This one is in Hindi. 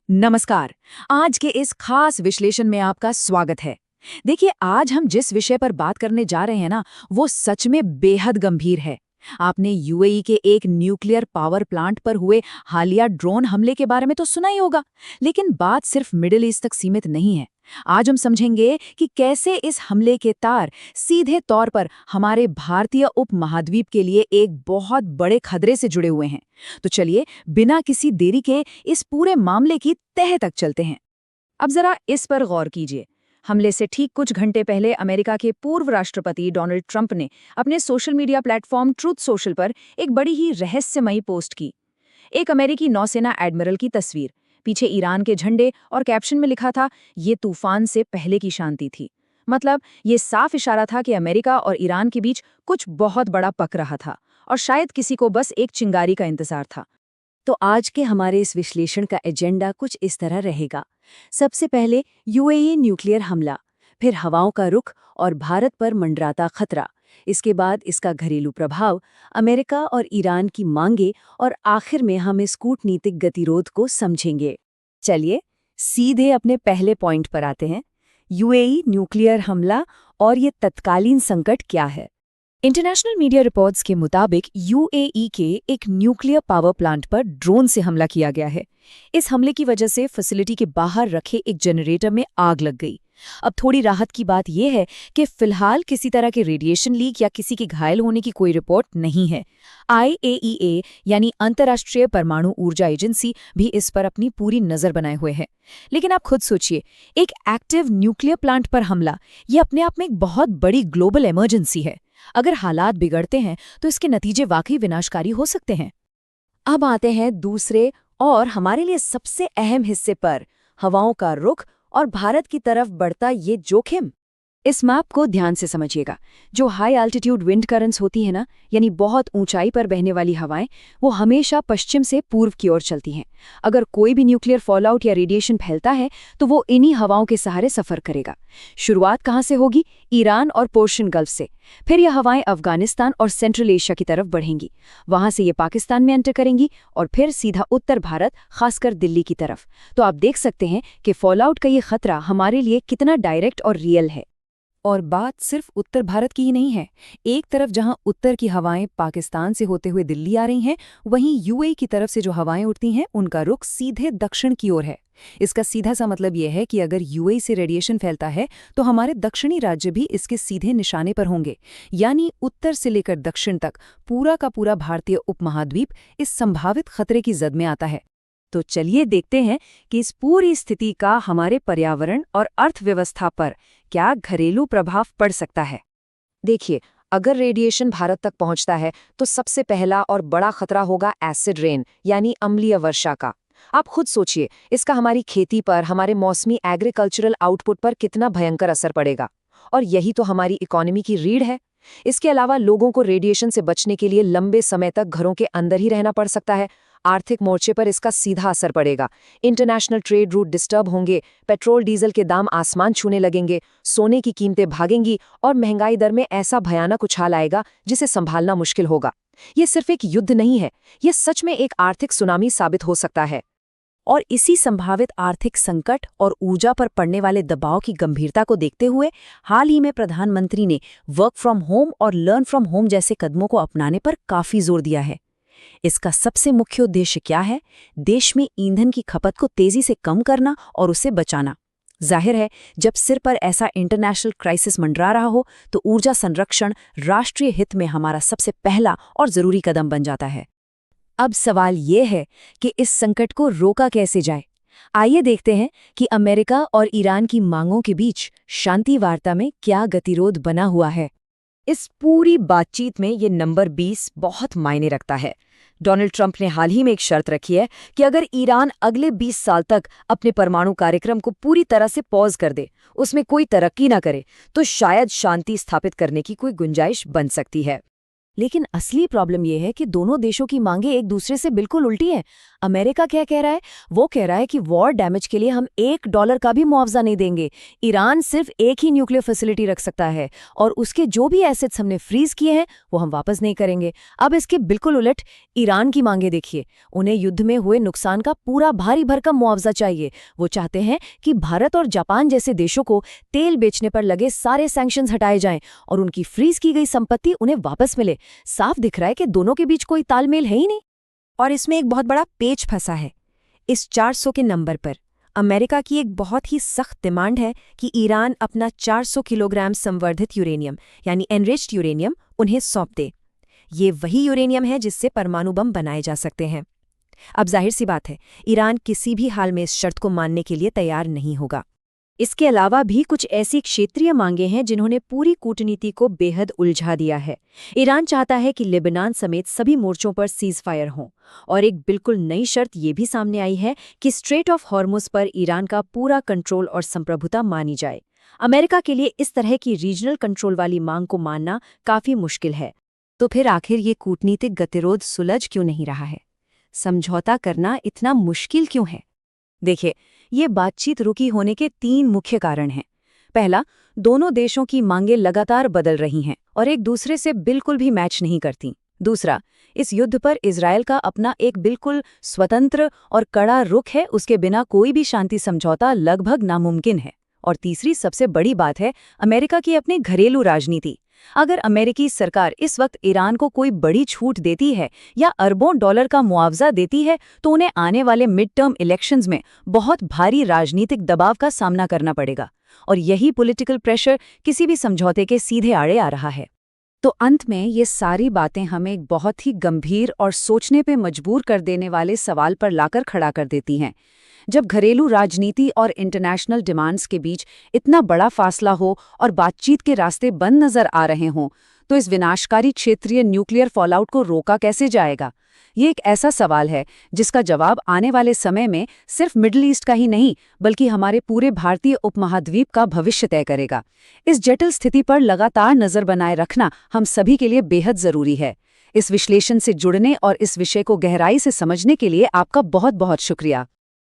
नमस्कार। आज के इस खास विश्लेषण में आपका स्वागत है। देखिए, आज हम जिस विषय पर बात करने जा रहे हैं ना, वो सच में बेहद गंभीर है। आपने यूएई के एक न्यूक्लियर पावर प्लांट पर हुए हालिया ड्रोन हमले के बारे में तो सुना ही होगा, लेकिन बात सिर्फ मिडिल ईस्ट तक सीमित नहीं है। आज हम समझेंगे कि कैसे इस हमले के तार सीधे तौर पर हमारे भारतीय उपमहाद्वीप के लिए एक बहुत बड़े खतरे से जुड़े हुए हैं। तो चलिए, बिना किसी देरी के इस पूरे मामले की तह तक चलते हैं। अब जरा इस पर गौर कीजिए। हमले से ठीक कुछ घंटे पहले अमेरिका के पूर्व राष्ट्रपति डोनाल्ड ट्रंप ने अपने social media platform truth social पर एक बड़ी ही रहस्यमयी पोस्ट की। एक अमेरिकी नौसेना एडमिरल की तस्वीर, पीछे ईरान के झंडे और कैप्शन में लिखा था, ये तूफान से पहले की शांति थी। मतलब ये साफ इशारा था कि अमेरिका और ईरान के बीच कुछ बहुत बड़ा पक रहा था और शायद किसी को बस एक चिंगारी का इंतजार था। तो आज के हमारे इस विश्लेषण का एजेंडा कुछ इस तरह रहेगा। सबसे पहले यूएई न्यूक्लियर हमला, फिर हवाओं का रुख और भारत पर मंडराता खतरा, इसके बाद इसका घरेलू प्रभाव, अमेरिका और ईरान की मांगे और आखिर में हम इस कूटनीतिक गतिरोध को समझेंगे। चलिए सीधे अपने पहले पॉइंट पर आते हैं, यूएई न्यूक्लियर हमला और ये तत्कालीन संकट क्या है। इंटरनेशनल मीडिया रिपोर्ट्स के मुताबिक यूएई के एक न्यूक्लियर पावर प्लांट पर ड्रोन से हमला किया गया है। इस हमले की वजह से फैसिलिटी के बाहर रखे एक जनरेटर में आग लग गई। अब थोड़ी राहत की बात यह है कि फिलहाल किसी तरह के रेडिएशन लीक या किसी के घायल होने की कोई रिपोर्ट नहीं है। आईएईए यानी अंतर्राष्ट्रीय परमाणु ऊर्जा एजेंसी भी इस पर अपनी पूरी नजर बनाए हुए है। लेकिन आप खुद सोचिए, एक एक्टिव न्यूक्लियर प्लांट पर हमला, ये अपने आप में एक बहुत बड़ी ग्लोबल इमरजेंसी है। अगर हालात बिगड़ते हैं तो इसके नतीजे वाकई विनाशकारी हो सकते हैं। अब आते हैं दूसरे और हमारे लिए सबसे अहम हिस्से पर, हवाओं का रुख और भारत की तरफ बढ़ता ये जोखिम। इस मैप को ध्यान से समझिएगा। जो हाई एल्टीट्यूड विंड करंट्स होती है ना, यानी बहुत ऊंचाई पर बहने वाली हवाएं, वो हमेशा पश्चिम से पूर्व की ओर चलती हैं। अगर कोई भी न्यूक्लियर फॉलआउट या रेडिएशन फैलता है तो वो इन्हीं हवाओं के सहारे सफर करेगा। शुरुआत कहाँ से होगी? ईरान और पर्शियन गल्फ से। फिर यह हवाएं अफगानिस्तान और सेंट्रल एशिया की तरफ बढ़ेंगी। वहां से ये पाकिस्तान में एंटर करेंगी और फिर सीधा उत्तर भारत, खासकर दिल्ली की तरफ। तो आप देख सकते हैं कि फॉलआउट का ये खतरा हमारे लिए कितना डायरेक्ट और रियल है। और बात सिर्फ उत्तर भारत की ही नहीं है। एक तरफ जहां उत्तर की हवाएं पाकिस्तान से होते हुए दिल्ली आ रही हैं, वहीं यूएई की तरफ से जो हवाएं उठती हैं उनका रुख सीधे दक्षिण की ओर है। इसका सीधा सा मतलब यह है कि अगर यूएई से रेडिएशन फैलता है तो हमारे दक्षिणी राज्य भी इसके सीधे निशाने पर होंगे। यानी उत्तर से लेकर दक्षिण तक पूरा का पूरा भारतीय उपमहाद्वीप इस संभावित खतरे की जद में आता है। तो चलिए देखते हैं कि इस पूरी स्थिति का हमारे पर्यावरण और अर्थव्यवस्था पर क्या घरेलू प्रभाव पड़ सकता है। देखिए, अगर रेडिएशन भारत तक पहुंचता है तो सबसे पहला और बड़ा खतरा होगा एसिड रेन यानी अम्लीय वर्षा का। आप खुद सोचिए, इसका हमारी खेती पर, हमारे मौसमी एग्रीकल्चरल आउटपुट पर कितना भयंकर असर पड़ेगा। और यही तो हमारी इकोनॉमी की रीढ़ है। इसके अलावा लोगों को रेडिएशन से बचने के लिए लंबे समय तक घरों के अंदर ही रहना पड़ सकता है। आर्थिक मोर्चे पर इसका सीधा असर पड़ेगा। इंटरनेशनल ट्रेड रूट डिस्टर्ब होंगे, पेट्रोल डीजल के दाम आसमान छूने लगेंगे, सोने की कीमतें भागेंगी और महंगाई दर में ऐसा भयानक उछाल आएगा जिसे संभालना मुश्किल होगा। ये सिर्फ एक युद्ध नहीं है, ये सच में एक आर्थिक सुनामी साबित हो सकता है। और इसी संभावित आर्थिक संकट और ऊर्जा पर पड़ने वाले दबाव की गंभीरता को देखते हुए हाल ही में प्रधानमंत्री ने वर्क फ्रॉम होम और लर्न फ्रॉम होम जैसे कदमों को अपनाने पर काफी जोर दिया है। इसका सबसे मुख्य उद्देश्य क्या है? देश में ईंधन की खपत को तेजी से कम करना और उसे बचाना। जाहिर है, जब सिर पर ऐसा इंटरनेशनल क्राइसिस मंडरा रहा हो तो ऊर्जा संरक्षण राष्ट्रीय हित में हमारा सबसे पहला और जरूरी कदम बन जाता है। अब सवाल ये है कि इस संकट को रोका कैसे जाए। आइए देखते हैं कि अमेरिका और ईरान की मांगों के बीच शांति वार्ता में क्या गतिरोध बना हुआ है। इस पूरी बातचीत में ये नंबर 20 बहुत मायने रखता है। डोनाल्ड ट्रंप ने हाल ही में एक शर्त रखी है कि अगर ईरान अगले 20 साल तक अपने परमाणु कार्यक्रम को पूरी तरह से पॉज कर दे, उसमें कोई तरक्की ना करे, तो शायद शांति स्थापित करने की कोई गुंजाइश बन सकती है। लेकिन असली प्रॉब्लम यह है कि दोनों देशों की मांगें एक दूसरे से बिल्कुल उल्टी हैं। अमेरिका क्या कह रहा है? वो कह रहा है कि वॉर डैमेज के लिए हम $1 का भी मुआवजा नहीं देंगे। ईरान सिर्फ एक ही न्यूक्लियर फैसिलिटी रख सकता है और उसके जो भी एसेट्स हमने फ्रीज किए हैं वो हम वापस नहीं करेंगे। अब इसके बिल्कुल उलट ईरान की मांगे देखिए। उन्हें युद्ध में हुए नुकसान का पूरा भारी भरकम मुआवजा चाहिए। वो चाहते हैं कि भारत और जापान जैसे देशों को तेल बेचने पर लगे सारे सैंक्शंस हटाए जाएं और उनकी फ्रीज की गई संपत्ति उन्हें वापस मिले। साफ दिख रहा है कि दोनों के बीच कोई तालमेल है ही नहीं। और इसमें एक बहुत बड़ा पेच फंसा है। इस 400 के नंबर पर अमेरिका की एक बहुत ही सख्त डिमांड है कि ईरान अपना 400 किलोग्राम संवर्धित यूरेनियम यानी एनरिच्ड यूरेनियम उन्हें सौंप दे। ये वही यूरेनियम है जिससे परमाणु बम बनाए जा सकते हैं। अब जाहिर सी बात है, ईरान किसी भी हाल में इस शर्त को मानने के लिए तैयार नहीं होगा। इसके अलावा भी कुछ ऐसी क्षेत्रीय मांगें हैं जिन्होंने पूरी कूटनीति को बेहद उलझा दिया है। ईरान चाहता है कि लेबनान समेत सभी मोर्चों पर सीज फायर हों, और एक बिल्कुल नई शर्त ये भी सामने आई है कि स्ट्रेट ऑफ हॉर्मुज पर ईरान का पूरा कंट्रोल और संप्रभुता मानी जाए। अमेरिका के लिए इस तरह की रीजनल कंट्रोल वाली मांग को मानना काफी मुश्किल है। तो फिर आखिर ये कूटनीतिक गतिरोध सुलझ क्यों नहीं रहा है? समझौता करना इतना मुश्किल क्यों है? देखिए, ये बातचीत रुकी होने के 3 मुख्य कारण हैं। पहला, दोनों देशों की मांगें लगातार बदल रही हैं और एक दूसरे से बिल्कुल भी मैच नहीं करती। दूसरा, इस युद्ध पर इजरायल का अपना एक बिल्कुल स्वतंत्र और कड़ा रुख है, उसके बिना कोई भी शांति समझौता लगभग नामुमकिन है। और तीसरी सबसे बड़ी बात है अमेरिका की अपनी घरेलू राजनीति। अगर अमेरिकी सरकार इस वक्त ईरान को कोई बड़ी छूट देती है या अरबों डॉलर का मुआवजा देती है तो उन्हें आने वाले मिड टर्म इलेक्शंस में बहुत भारी राजनीतिक दबाव का सामना करना पड़ेगा, और यही पॉलिटिकल प्रेशर किसी भी समझौते के सीधे आड़े आ रहा है। तो अंत में ये सारी बातें हमें एक बहुत ही गंभीर और सोचने पे मजबूर कर देने वाले सवाल पर लाकर खड़ा कर देती हैं। जब घरेलू राजनीति और इंटरनेशनल डिमांड्स के बीच इतना बड़ा फासला हो और बातचीत के रास्ते बंद नजर आ रहे हों, तो इस विनाशकारी क्षेत्रीय न्यूक्लियर फॉलआउट को रोका कैसे जाएगा? ये एक ऐसा सवाल है जिसका जवाब आने वाले समय में सिर्फ मिडिल ईस्ट का ही नहीं बल्कि हमारे पूरे भारतीय उपमहाद्वीप का भविष्य तय करेगा। इस जटिल स्थिति पर लगातार नजर बनाए रखना हम सभी के लिए बेहद जरूरी है। इस विश्लेषण से जुड़ने और इस विषय को गहराई से समझने के लिए आपका बहुत बहुत शुक्रिया।